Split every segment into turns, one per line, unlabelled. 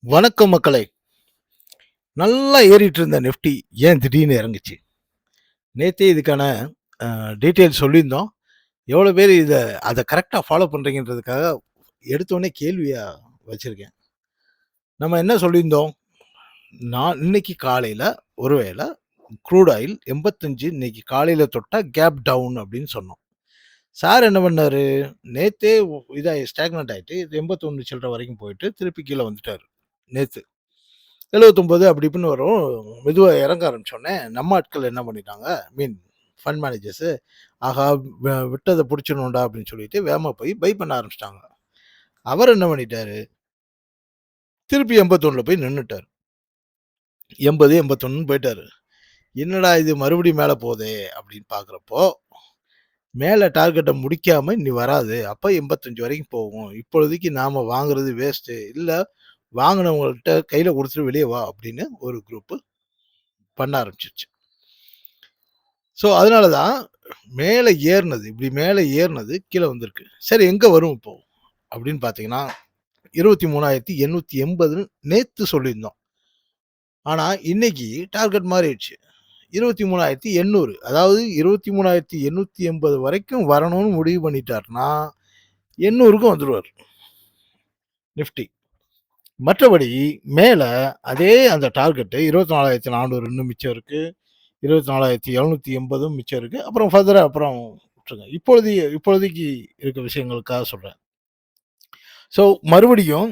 வணக்கம் மக்களே. நல்லா ஏறிட்டு இருந்த நிஃப்டி ஏன் திடீர்னு இறங்குச்சு? நேத்தே இதுக்கான டீட்டெயில் சொல்லியிருந்தோம். எவ்வளோ பேர் அத கரெக்ட்டா ஃபாலோ பண்றீங்கன்றதுக்காக எடுத்தோனே கேள்வியா வச்சிருக்கேன். நம்ம என்ன சொல்லியிருந்தோம்? நான் இன்னைக்கு காலையில ஒருவேள க்ரூட் ஆயில் 85 இன்னைக்கு காலையில தொட்டா கேப் டவுன் அப்படின்னு சொன்னோம். சார் என்ன பண்ணாரு? நேத்தே இதாயி ஸ்டாக்னன்ட் ஆயிட்டு 81 சில்ற வரைக்கும் போயிட்டு திருப்பி கீழ வந்துட்டாரு. நேத்து. 79 அப்படி இப்படின்னு வரும். மெதுவா இறங்க ஆரம்பிச்சோனே, நம்ம ஆட்கள் என்ன பண்ணிட்டாங்க, ஃபண்ட் மேனேஜர்ஸு, ஆஹா விட்டத புடிச்சிடணும்டா அப்படின்னு சொல்லிட்டு வேகமா போய் பை பண்ண ஆரம்பிச்சுட்டாங்க. அவர் என்ன பண்ணிட்டாரு, திருப்பி 81ல போய் நின்னுட்டாரு. 80, 81ன்னு போயிட்டாரு. என்னடா இது மறுபடியும் மேல போதே அப்படின்னு பார்க்குறப்போ, மேல டார்கெட்ட முடிக்காம இனி வராது. அப்ப 85 வரைக்கும் போகும். இப்பொழுதைக்கு நாம வாங்குறது வேஸ்ட்டு. இல்ல வாங்குனவங்கள்ட்ட கையில குடுத்துட்டு வெளிய வா அப்படின்னு ஒரு குரூப்பு பண்ண ஆரம்பிச்சுருச்சு. ஸோ, அதனால தான் மேல ஏறுனது. இப்படி மேல ஏறுனது கீழ வந்திருக்கு. சரி எங்க வரும் இப்போ? அப்படின்னு பார்த்தீங்கன்னா, 23,880ன்னு நேத்து சொல்லியிருந்தோம். ஆனா, இன்னைக்கு டார்கெட் மாறிடுச்சு. 23,800 அதாவது 23,880 வரைக்கும் வரணும்னு முடிவு பண்ணிட்டாருன்னா, 800க்கும் வந்துருவாரு நிஃப்டி. மற்றபடி மேல அதே அந்த டார்கெட் 24,400 இன்னும் மிச்சம் இருக்கு. 24,780ம் மிச்சம் இருக்கு. அப்புறம் ஃபர்தரா அப்புறம் விட்டுருங்க. இப்பொழுதைக்கு இருக்க விஷயங்களுக்காக சொல்றேன். ஸோ மறுபடியும்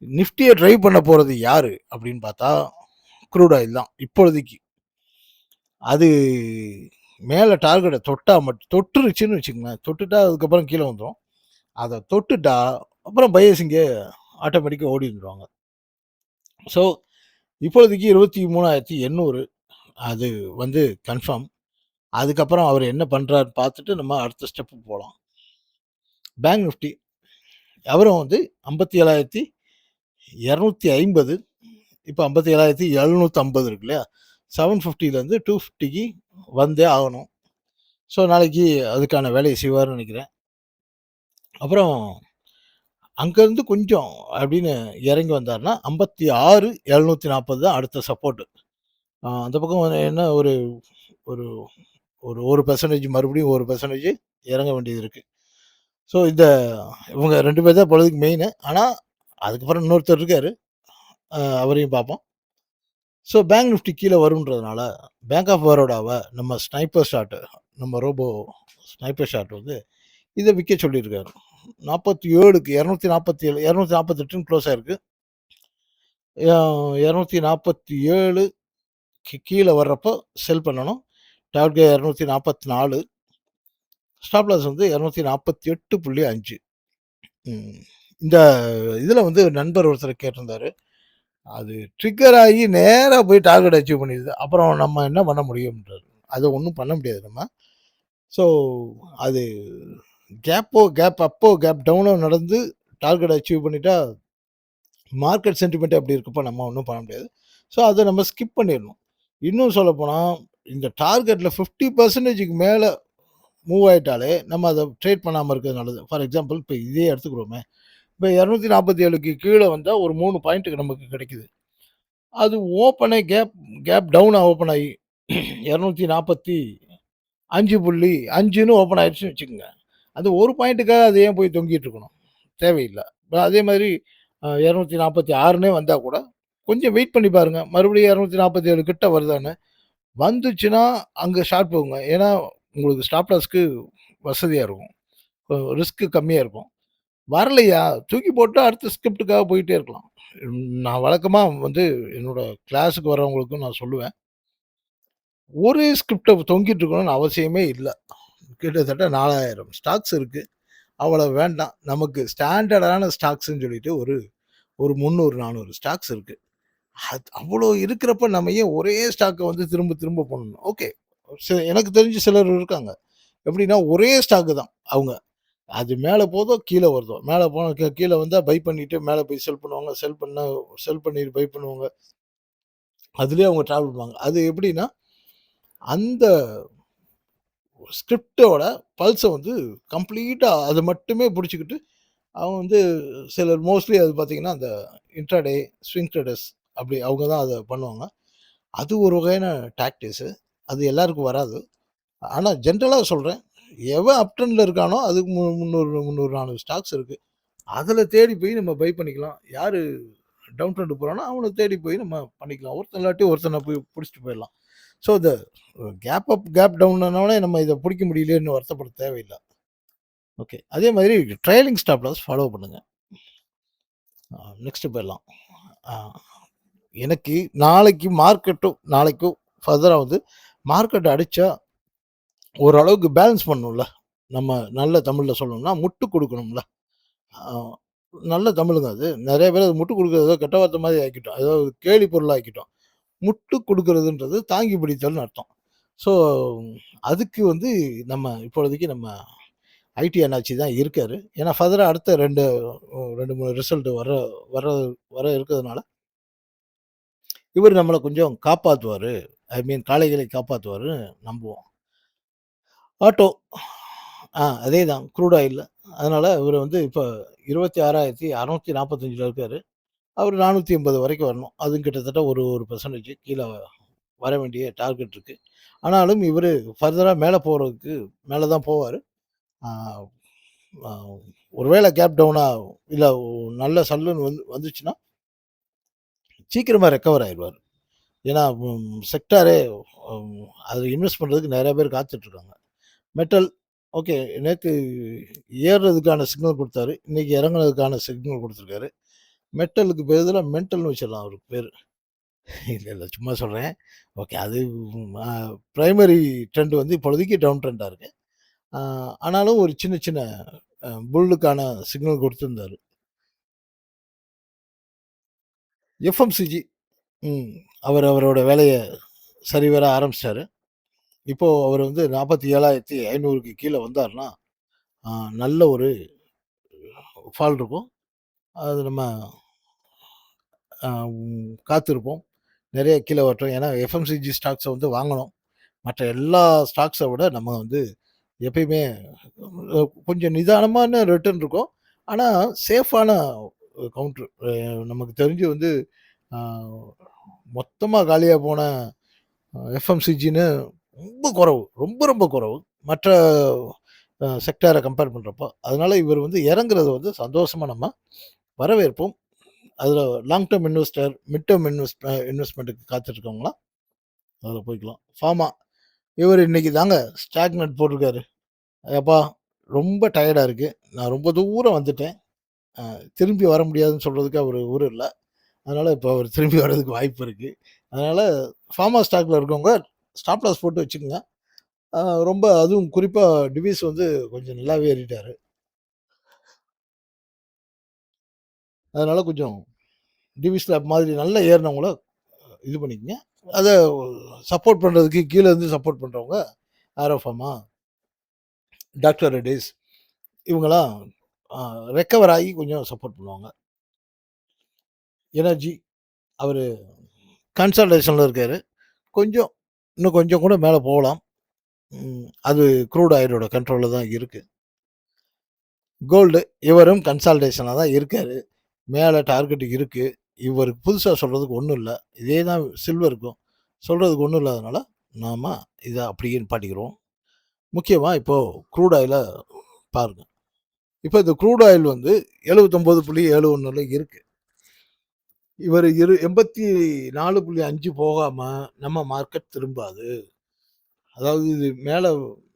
நிஃப்டிய டிரைவ் பண்ண போறது யாரு அப்படின்னு பார்த்தா, க்ரூட் ஆயில் தான் இப்பொழுதைக்கு. அது மேல டார்கெட்ட தொட்டுருச்சுன்னு வச்சுக்கங்களேன். தொட்டுட்டா அதுக்கப்புறம் கீழ வந்துரும். அத தொட்டுட்டா அப்புறம் பையர்ஸ் இங்க ஆட்டோமேட்டிக்கா ஓடி வந்துருவாங்க. ஸோ இப்பொழுதைக்கு 23,800 அது வந்து கன்ஃபார்ம். அதுக்கப்புறம் அவர் என்ன பண்றாருன்னு பார்த்துட்டு நம்ம அடுத்த ஸ்டெப் போலாம். பேங்க் நிஃப்டி அவரும் வந்து 57,250 இப்ப 57,750 இருக்கு இல்லையா? 750லேருந்து 250க்கு வந்தே ஆகணும். ஸோ நாளைக்கு அதுக்கான வேலைய செய்வாருன்னு நினைக்கிறேன். அப்புறம் அங்கருந்து கொஞ்சம் அப்படின்னு இறங்கி வந்தாருன்னா 56,740 தான் அடுத்த சப்போர்ட். அந்த பக்கம் என்ன ஒரு ஒரு ஒரு 1% மறுபடியும் 1% இறங்க வேண்டியது இருக்கு. ஸோ இவங்க 2 பேர் தான் இப்பொழுதைக்கு மெயினு. ஆனா, அதுக்கப்புறம் இன்னொருத்தர் இருக்காரு. அவரையும் பார்ப்போம். ஸோ பேங்க் நிஃப்டி கீழ வரும்ன்றதுனால, பேங்க் ஆஃப் பரோடாவ நம்ம ஸ்னைப்பர் ஷாட் நம்ம ரோபோ ஸ்னைப்பர் ஷாட் வந்து இத விக்க சொல்லியிருக்காரு. 47க்கு 247 248ன்னு க்ளோஸ் ஆயிருக்கு. 247க்கு கீழ வர்றப்போ செல் பண்ணணும். டார்கெட் 244. ஸ்டாப் லாஸ் வந்து 248.5. ம். இந்த இதுல வந்து நண்பர் ஒருத்தர் கேட்டிருந்தாரு. அது ட்ரிக்கர் ஆகி நேரா போய் டார்கெட் அச்சீவ் பண்ணிருது. அப்புறம் நம்ம என்ன பண்ண முடியும்ன்றாரு. அத ஒண்ணும் பண்ண முடியாது நம்ம. ஸோ அது கேப் அப்போ, கேப் டவுனோ நடந்து டார்கெட் அச்சீவ் பண்ணிட்டா, மார்க்கெட் சென்டிமென்ட் அப்படி இருக்கப்ப நம்ம ஒண்ணும் பண்ண முடியாது. ஸோ அத நம்ம ஸ்கிப் பண்ணிறணும். இன்னும் சொல்லப்போனா, இந்த டார்கெட்ல 50%க்கு மேல மூவ் ஆயிட்டாலே, நம்ம அத ட்ரேட் பண்ணாம இருக்கிறது நல்லது. ஃபார் எக்ஸாம்பிள் இப்ப இதே எடுத்துக்கிறோமே. இப்ப 247க்கு கீழ வந்தா ஒரு 3 பாயிண்ட் நமக்கு கிடைக்குது. அது ஓப்பனே கேப் டவுனா ஓப்பன் ஆயி 245.5ன்னு ஓப்பன் ஆயிடுச்சுன்னு வச்சுக்கங்க. அது ஒரு பாயிண்ட்டுக்காக அது ஏன் போய் தொங்கிட்டு இருக்கணும்? தேவையில்ல. அதே மாதிரி 246ன்னே வந்தா கூட, கொஞ்சம் வெயிட் பண்ணி பாருங்க. மறுபடியும் 247 கிட்ட வருதான்னு. வந்துச்சுன்னா, அங்க ஷார்ட் போகுங்க. ஏன்னா, உங்களுக்கு ஸ்டாப் லாஸ்க்கு வசதியா இருக்கும். ரிஸ்க் கம்மியா இருக்கும். வரலையா, தூக்கி போட்டு அடுத்த ஸ்கிரிப்டுக்காக போயிட்டே இருக்கலாம். நான் வழக்கமா வந்து என்னோட கிளாஸ்க்கு வரவங்களுக்கும் நான் சொல்லுவேன். ஒரே ஸ்கிரிப்ட தொங்கிட்டு இருக்கணும்னு அவசியமே இல்ல. கிட்டத்தட்ட 4000 ஸ்டாக்ஸ் இருக்கு. அவ்வளவு வேண்டாம். நமக்கு ஸ்டாண்டர்டான ஸ்டாக்ஸ்ன்னு சொல்லிட்டு ஒரு ஒரு 300, 400 ஸ்டாக்ஸ் இருக்கு. அவ்வளோ இருக்கிறப்ப நம்ம ஏன் ஒரே ஸ்டாக்க வந்து திரும்ப திரும்ப பண்ணணும்? ஓகே. எனக்கு தெரிஞ்சு சிலர் இருக்காங்க. எப்படின்னா ஒரே ஸ்டாக் தான் அவங்க. அது மேல போதோ, கீழ வருதோ. மேல போனா கீழ வந்தா பை பண்ணிட்டு மேல போய் செல் பண்ணுவாங்க. செல் பண்ணிட்டு பை பண்ணுவாங்க. அதிலேயே அவங்க டிராவல் பண்ணுவாங்க. அது எப்படின்னா, அந்த ஸ்கிரிப்டோட பல்ஸ வந்து கம்ப்ளீட்டா அத மட்டுமே புடிச்சுக்கிட்டு அவங்க வந்து சிலர் மோஸ்ட்லி அது பார்த்தீங்கன்னா, அந்த இன்ட்ராடே, ஸ்விங் ட்ரேடர்ஸ் அப்படி அவங்க தான் அத பண்ணுவாங்க. அது ஒரு வகையான டாக்டிக்ஸு. அது எல்லாருக்கும் வராது. ஆனா ஜென்ரலா சொல்றேன். எவன் அப் ட்ரெண்ட்ல இருக்கானோ அதுக்கு 300, 400 ஸ்டாக்ஸ் இருக்கு. அதுல தேடி போய் நம்ம பை பண்ணிக்கலாம். யாரு டவுன் ட்ரெண்ட் போறானோ அவன தேடி போய் நம்ம பண்ணிக்கலாம். ஒருத்தன் இல்லாட்டி ஒருத்தன போய் புடிச்சுட்டு போயிடலாம். ஸோ இந்த கேப் அப், கேப் டவுன் ஆனோனே நம்ம இத புடிக்க முடியலையேன்னு வருத்தப்பட தேவையில்ல. ஓகே. அதே மாதிரி ட்ரெய்லிங் ஸ்டாப் லாஸ் ஃபாலோ பண்ணுங்க. நெக்ஸ்ட் போயிடலாம். ஆ எனக்கு நாளைக்கு மார்க்கெட்டும் நாளைக்கும் ஃபர்தரா வந்து மார்க்கெட் அடிச்சா ஓரளவுக்கு பேலன்ஸ் பண்ணணும்ல. நம்ம நல்ல தமிழ்ல சொல்லணும்னா, முட்டு குடுக்கணும்ல. ஆ நல்ல தமிழுங்க அது. நெறைய பேர் அது முட்டு குடுக்குறத கெட்ட வார்த்தை மாரி ஆக்கிட்டோம். ஏதோ கேலி பொருளா ஆக்கிட்டோம். முட்டு குடுக்குறதுன்றது தாங்கி பிடித்தல்னு அர்த்தம். ஸோ அதுக்கு வந்து நம்ம இப்பொழுதைக்கு நம்ம ஐடி அண்ணாச்சி தான் இருக்காரு. ஏன்னா ஃபர்தரா அடுத்த 2, 3 ரிசல்ட் வர வர இருக்கிறதுனால, இவரு நம்மள கொஞ்சம் காப்பாத்துவாரு. ஐ மீன் காளைகளை காப்பாத்துவாருன்னு நம்புவோம். ஆட்டோ அதேதான் க்ரூட் ஆயில்ல. அதனால இவரு வந்து இப்ப 26,645ல இருக்காரு. அவரு 480 வரைக்கும் வரணும். அதுவும் கிட்டத்தட்ட ஒரு 1% கீழ வர வேண்டிய டார்கெட் இருக்கு. ஆனாலும் இவரு ஃபர்தரா மேல போறதுக்கு மேல தான் போவாரு. ஆ ஆ ஒருவேள கேப் டவுனா இல்ல நல்ல சல்லுன்னு வந்துச்சுன்னா, சீக்கிரமா ரெக்கவர் ஆயிருவாரு. ஏன்னா செக்டாரே அதுல இன்வெஸ்ட் பண்றதுக்கு நெறைய பேர் காத்துட்டு இருக்காங்க. Metal okay. நேத்து ஏறுறதுக்கான சிக்னல் குடுத்தாரு. இன்னைக்கு இறங்குனதுக்கான சிக்னல் குடுத்துருக்காரு. மெட்டலுக்கு பதிலா மென்டல்னு வச்சிடலாம் அவருக்கு பேரு. இல்ல, இல்ல. சும்மா சொல்றேன். ஓகே. அது அ பிரைமரி ட்ரெண்ட் வந்து இப்பொழுதைக்கு டவுன் ட்ரெண்டா இருக்கு. ஆ ஆனாலும் ஒரு சின்ன சின்ன புல்லுக்கான சிக்னல் குடுத்திருந்தாரு. எஃப்எம்சிஜி ம். அவரோட வேலைய சரிவர ஆரம்பிச்சுட்டாரு. இப்போ அவரு வந்து 47,500க்கு கீழ வந்தாருன்னா, ஆ நல்ல ஒரு ஃபால் இருக்கும். அது நம்ம அ காத்திருப்போம். நெறைய கீழ வரட்டும். ஏன்னா எஃப்எம்சிஜி ஸ்டாக்ஸ வந்து வாங்கணும். மற்ற எல்லா ஸ்டாக்ஸ விட நம்ம வந்து எப்பயுமே கொஞ்சம் நிதானமான ரிட்டர்ன் இருக்கும். ஆனா சேஃபான கவுண்டர். நமக்கு தெரிஞ்சு வந்து அ மொத்தமா காலியா போன எஃப்எம்சிஜின்னு ரொம்ப குறைவு. ரொம்ப ரொம்ப குறைவு. மற்ற செக்டார கம்பேர் பண்றப்போ. அதனால இவர் வந்து இறங்குறத வந்து சந்தோஷமா நம்ம வரவேற்போம். அதுல long term investor, mid term இன்வெஸ்ட்மென்ட்க்கு காத்துட்டு இருக்கவங்கலாம் அதுல போய்க்கலாம். ஃபார்மா இவரு இன்னைக்கு தாங்க ஸ்டாக்னட் போட்டிருக்காரு. "எப்பா ரொம்ப டயர்டா இருக்கு. நான் ரொம்ப தூரம் வந்துட்டேன். திரும்பி வர முடியாதுன்னு சொல்றதுக்கு அவரு ஊரு இல்ல. அதனால இப்ப அவரு திரும்பி வர்றதுக்கு வாய்ப்பு இருக்கு. அதனால ஃபார்மா ஸ்டாக்ல இருக்கவங்க ஸ்டாப் லாஸ் போட்டு வச்சுக்கங்க. அ ரொம்ப அதுவும் குறிப்பா டிவிஸ் வந்து கொஞ்சம் நல்லாவே ஏறிட்டாரு. அதனால கொஞ்சம் டிவிஸ் லேப் மாதிரி நல்லா ஏறுனவங்கள இது பண்ணிக்கங்க. அத சப்போர்ட் பண்றதுக்கு கீழ இருந்து சப்போர்ட் பண்றவங்க ஆரோ ஃபார்மா, டாக்டர் ரெட்டிஸ் இவங்கலாம் அ ரெக்கவர் ஆகி கொஞ்சம் சப்போர்ட் பண்ணுவாங்க. எனர்ஜி அவரு கன்சால்டேஷன்ல இருக்காரு. கொஞ்சம் இன்னும் கொஞ்சம் கூட மேல போகலாம். அது க்ரூட் ஆயிலோட கண்ட்ரோல்ல தான் இருக்கு. கோல்டு இவரும் கன்சால்டேஷன்ல தான் இருக்காரு. மேல டார்கெட் இருக்கு. இவருக்கு புதுசா சொல்றதுக்கு ஒண்ணும் இல்ல. இதே தான் சில்வருக்கும். சொல்றதுக்கு ஒண்ணும் இல்லாதனால, நாம இத அப்படியே நிப்பாட்டிக்கிறோம். முக்கியமா இப்போ க்ரூட் ஆயில பாருங்க. இப்ப இந்த க்ரூட் ஆயில் வந்து 79.71ல இருக்கு. இவரு 84.5 போகாம நம்ம மார்க்கெட் திரும்பாது. அதாவது இது மேல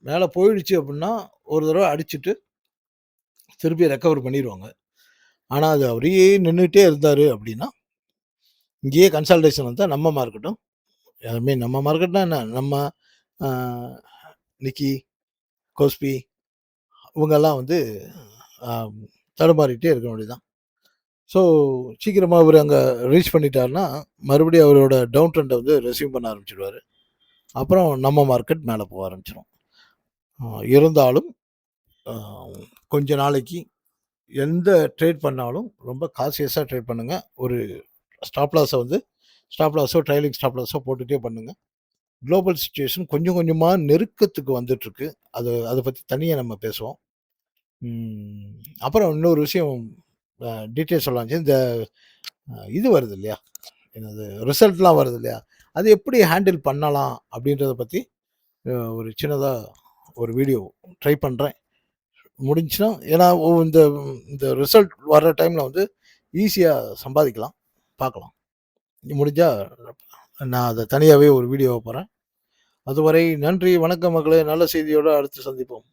மேல போயிடுச்சு அப்படின்னா, ஒரு தடவ அடிச்சுட்டு திருப்பி ரெக்கவர் பண்ணிருவாங்க. ஆனா, அது அப்படியே நின்னுட்டே இருந்தாரு அப்படின்னா, இங்கேயே கன்சால்டேஷன் வந்தா நம்ம மார்க்கெட்டும் ஐ மீன் நம்ம மார்க்கெட்னா என்ன? நம்ம அ நிக்கி, கோஸ்பி இவங்கெல்லாம் வந்து அ தடுமாறிட்டே இருக்க வேண்டியதுதான். ஸோ, சீக்கிரமா அவரு அங்க ரீச் பண்ணிட்டாருன்னா, மறுபடியும் அவரோட டவுன் ட்ரெண்ட வந்து ரெஸ்யூம் பண்ண ஆரம்பிச்சுருவாரு. அப்புறம் நம்ம மார்க்கெட் மேல போக ஆரம்பிச்சுரும். இருந்தாலும் அ கொஞ்ச நாளைக்கு எந்த ட்ரேட் பண்ணாலும் ரொம்ப கான்ஷியஸா ட்ரேட் பண்ணுங்க. ஒரு ஸ்டாப் லாஸ வந்து ஸ்டாப் லாஸோ, ட்ரைலிங் ஸ்டாப் லாஸோ போட்டுட்டே பண்ணுங்க. குளோபல் சிச்சுவேஷன் கொஞ்சம் கொஞ்சமா நெருக்கத்துக்கு வந்துட்டுருக்கு. அத பத்தி தனியா நம்ம பேசுவோம். ம். அப்புறம் இன்னொரு விஷயம் டீட்டெயில் சொல்லலாம். இந்த இது வருது இல்லையா? என்னது ரிசல்ட்லாம் வருது இல்லையா? அது எப்படி ஹேண்டில் பண்ணலாம் அப்படின்றத பத்தி ஒரு சின்னதா ஒரு வீடியோ ட்ரை பண்றேன். முடிஞ்சுச்சுன்னா ஏன்னா இந்த இந்த ரிசல்ட் வர்ற டைம்ல வந்து ஈஸியா சம்பாதிக்கலாம். பார்க்கலாம். முடிஞ்சா நான் அத தனியாவே ஒரு வீடியோவா போடுறேன். அதுவரை நன்றி, வணக்கம் மகளே! நல்ல செய்தியோட அடுத்து சந்திப்போம்.